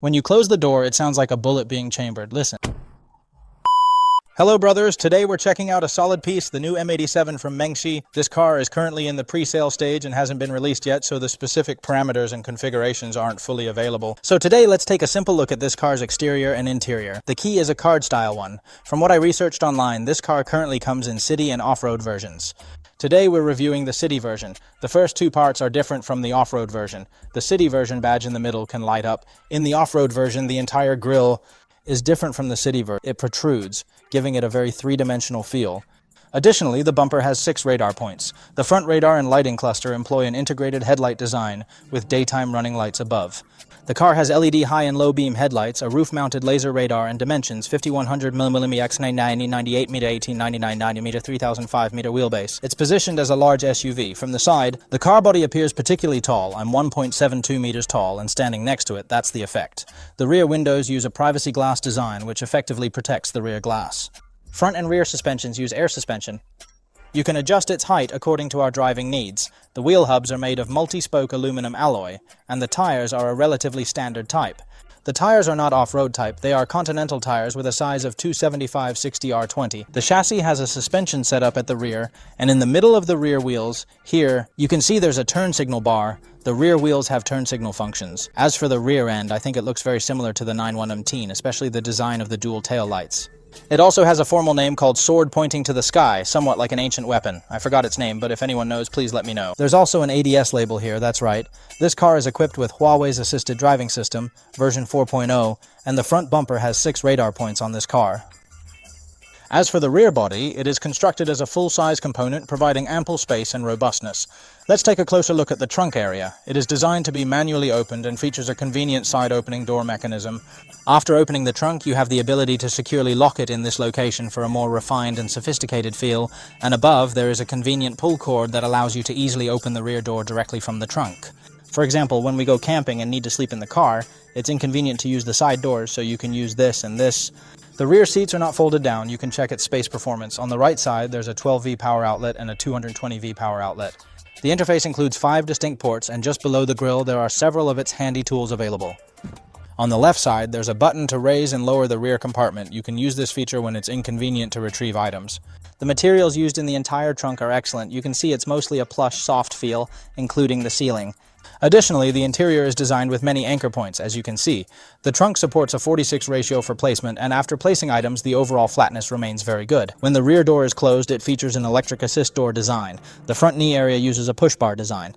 When you close the door, it sounds like a bullet being chambered. Listen. Hello brothers, today we're checking out a solid piece, the new M817 from Mengshi. This car is currently in the pre-sale stage and hasn't been released yet, so the specific parameters and configurations aren't fully available. So today let's take a simple look at this car's exterior and interior. The key is a card style one. From what I researched online, this car currently comes in city and off-road versions. Today we're reviewing the city version. The first two parts are different from the off-road version. The city version badge in the middle can light up. In the off-road version, the entire grille is different from the city version. It protrudes, giving it a very three-dimensional feel. Additionally, the bumper has 6 radar points. The front radar and lighting cluster employ an integrated headlight design with daytime running lights above. The car has LED high and low beam headlights, a roof-mounted laser radar, and dimensions 5100mm x 990 98 m 1899 90 m 3005 m wheelbase. It's positioned as a large SUV. From the side, the car body appears particularly tall. I'm 1.72 meters tall, and standing next to it, that's the effect. The rear windows use a privacy glass design, which effectively protects the rear glass. Front and rear suspensions use air suspension. You can adjust its height according to our driving needs. The wheel hubs are made of multi-spoke aluminum alloy, and the tires are a relatively standard type. The tires are not off-road type, they are Continental tires with a size of 275/60R20. The chassis has a suspension setup at the rear, and in the middle of the rear wheels, here, you can see there's a turn signal bar. The rear wheels have turn signal functions. As for the rear end, I think it looks very similar to the M817, especially the design of the dual tail lights. It also has a formal name called Sword Pointing to the Sky, somewhat like an ancient weapon. I forgot its name, but if anyone knows, please let me know. There's also an ADS label here, that's right. This car is equipped with Huawei's Assisted Driving System, version 4.0, and the front bumper has 6 radar points on this car. As for the rear body, it is constructed as a full-size component, providing ample space and robustness. Let's take a closer look at the trunk area. It is designed to be manually opened and features a convenient side-opening door mechanism. After opening the trunk, you have the ability to securely lock it in this location for a more refined and sophisticated feel, and above there is a convenient pull cord that allows you to easily open the rear door directly from the trunk. For example, when we go camping and need to sleep in the car, it's inconvenient to use the side doors, so you can use this and this. The rear seats are not folded down. You can check its space performance. On the right side, there's a 12V power outlet and a 220V power outlet. The interface includes 5 distinct ports, and just below the grille, there are several of its handy tools available. On the left side, there's a button to raise and lower the rear compartment. You can use this feature when it's inconvenient to retrieve items. The materials used in the entire trunk are excellent. You can see it's mostly a plush, soft feel, including the ceiling. Additionally, the interior is designed with many anchor points, as you can see. The trunk supports a 46 ratio for placement, and after placing items, the overall flatness remains very good. When the rear door is closed, it features an electric assist door design. The front knee area uses a push bar design.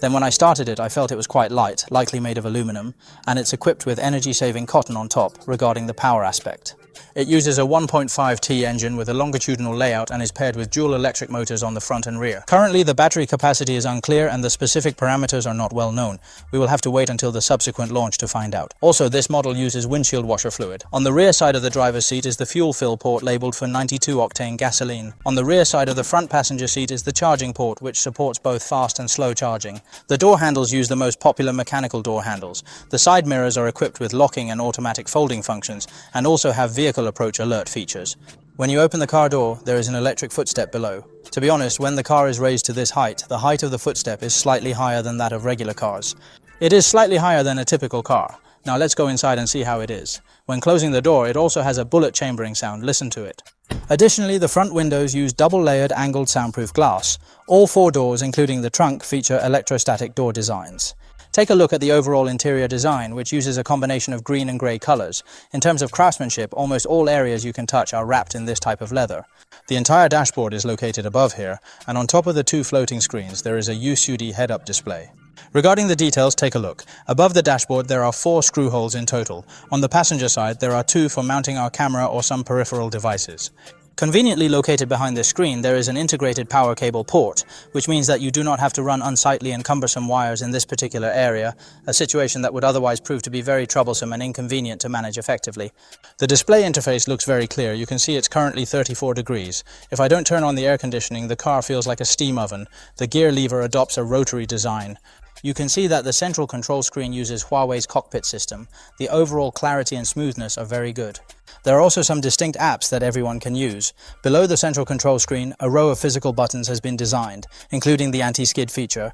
Then when I started it, I felt it was quite light, likely made of aluminum, and it's equipped with energy-saving cotton on top, regarding the power aspect. It uses a 1.5T engine with a longitudinal layout and is paired with dual electric motors on the front and rear. Currently, the battery capacity is unclear and the specific parameters are not well known. We will have to wait until the subsequent launch to find out. Also, this model uses windshield washer fluid. On the rear side of the driver's seat is the fuel fill port labeled for 92-octane gasoline. On the rear side of the front passenger seat is the charging port, which supports both fast and slow charging. The door handles use the most popular mechanical door handles. The side mirrors are equipped with locking and automatic folding functions and also have vehicle approach alert features. When you open the car door, there is an electric footstep below. To be honest, when the car is raised to this height, the height of the footstep is slightly higher than that of regular cars. It is slightly higher than a typical car. Now let's go inside and see how it is. When closing the door, it also has a bullet chambering sound. Listen to it. Additionally, the front windows use double-layered angled soundproof glass. All 4 doors, including the trunk, feature electrostatic door designs. Take a look at the overall interior design, which uses a combination of green and grey colors. In terms of craftsmanship, almost all areas you can touch are wrapped in this type of leather. The entire dashboard is located above here, and on top of the 2 floating screens, there is a USUD head-up display. Regarding the details, take a look. Above the dashboard, there are 4 screw holes in total. On the passenger side, there are 2 for mounting our camera or some peripheral devices. Conveniently located behind this screen, there is an integrated power cable port, which means that you do not have to run unsightly and cumbersome wires in this particular area, a situation that would otherwise prove to be very troublesome and inconvenient to manage effectively. The display interface looks very clear. You can see it's currently 34 degrees. If I don't turn on the air conditioning, the car feels like a steam oven. The gear lever adopts a rotary design. You can see that the central control screen uses Huawei's cockpit system. The overall clarity and smoothness are very good. There are also some distinct apps that everyone can use. Below the central control screen, a row of physical buttons has been designed, including the anti-skid feature.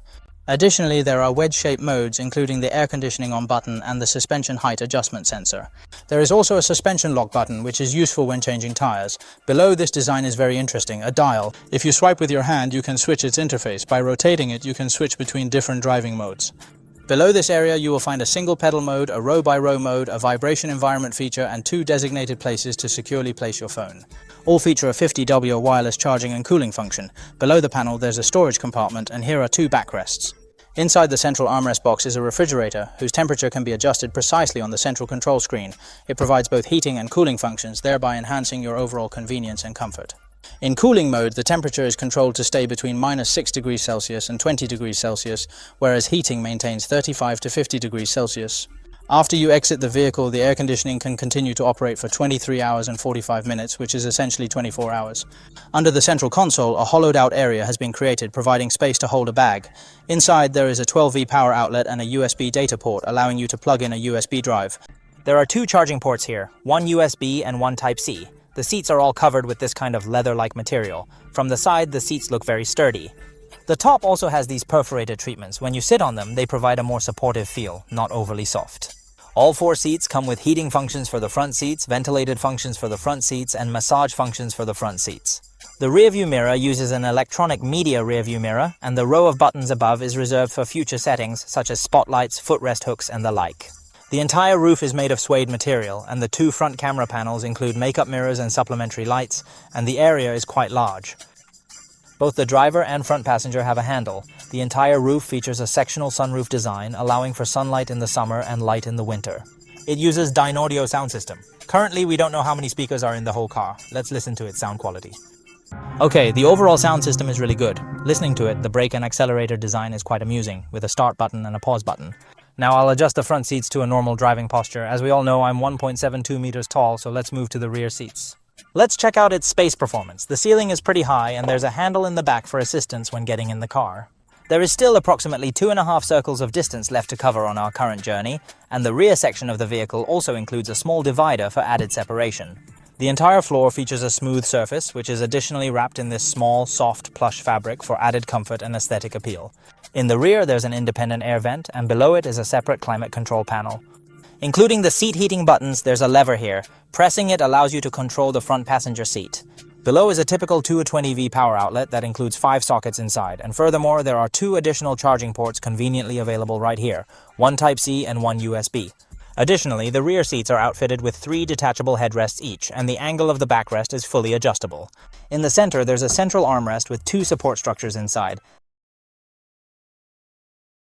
Additionally, there are wedge-shaped modes, including the air conditioning on button and the suspension height adjustment sensor. There is also a suspension lock button, which is useful when changing tires. Below this design is very interesting, a dial. If you swipe with your hand, you can switch its interface. By rotating it, you can switch between different driving modes. Below this area, you will find a single pedal mode, a row-by-row mode, a vibration environment feature, and 2 designated places to securely place your phone. All feature a 50W wireless charging and cooling function. Below the panel, there's a storage compartment, and here are 2 backrests. Inside the central armrest box is a refrigerator, whose temperature can be adjusted precisely on the central control screen. It provides both heating and cooling functions, thereby enhancing your overall convenience and comfort. In cooling mode, the temperature is controlled to stay between -6 degrees Celsius and 20 degrees Celsius, whereas heating maintains 35 to 50 degrees Celsius. After you exit the vehicle, the air conditioning can continue to operate for 23 hours and 45 minutes, which is essentially 24 hours. Under the central console, a hollowed-out area has been created, providing space to hold a bag. Inside, there is a 12V power outlet and a USB data port, allowing you to plug in a USB drive. There are 2 charging ports here, one USB and one Type-C. The seats are all covered with this kind of leather-like material. From the side, the seats look very sturdy. The top also has these perforated treatments. When you sit on them, they provide a more supportive feel, not overly soft. All 4 seats come with heating functions for the front seats, ventilated functions for the front seats, and massage functions for the front seats. The rearview mirror uses an electronic media rearview mirror, and the row of buttons above is reserved for future settings such as spotlights, footrest hooks, and the like. The entire roof is made of suede material, and the 2 front camera panels include makeup mirrors and supplementary lights, and the area is quite large. Both the driver and front passenger have a handle. The entire roof features a sectional sunroof design, allowing for sunlight in the summer and light in the winter. It uses Dynaudio sound system. Currently, we don't know how many speakers are in the whole car. Let's listen to its sound quality. Okay, the overall sound system is really good. Listening to it, the brake and accelerator design is quite amusing, with a start button and a pause button. Now I'll adjust the front seats to a normal driving posture. As we all know, I'm 1.72 meters tall, so let's move to the rear seats. Let's check out its space performance. The ceiling is pretty high, and there's a handle in the back for assistance when getting in the car. There is still approximately 2.5 circles of distance left to cover on our current journey, and the rear section of the vehicle also includes a small divider for added separation. The entire floor features a smooth surface, which is additionally wrapped in this small, soft, plush fabric for added comfort and aesthetic appeal. In the rear, there's an independent air vent, and below it is a separate climate control panel. Including the seat heating buttons, there's a lever here. Pressing it allows you to control the front passenger seat. Below is a typical 220V power outlet that includes 5 sockets inside, and furthermore, there are 2 additional charging ports conveniently available right here, one Type-C and one USB. Additionally, the rear seats are outfitted with 3 detachable headrests each, and the angle of the backrest is fully adjustable. In the center, there's a central armrest with 2 support structures inside.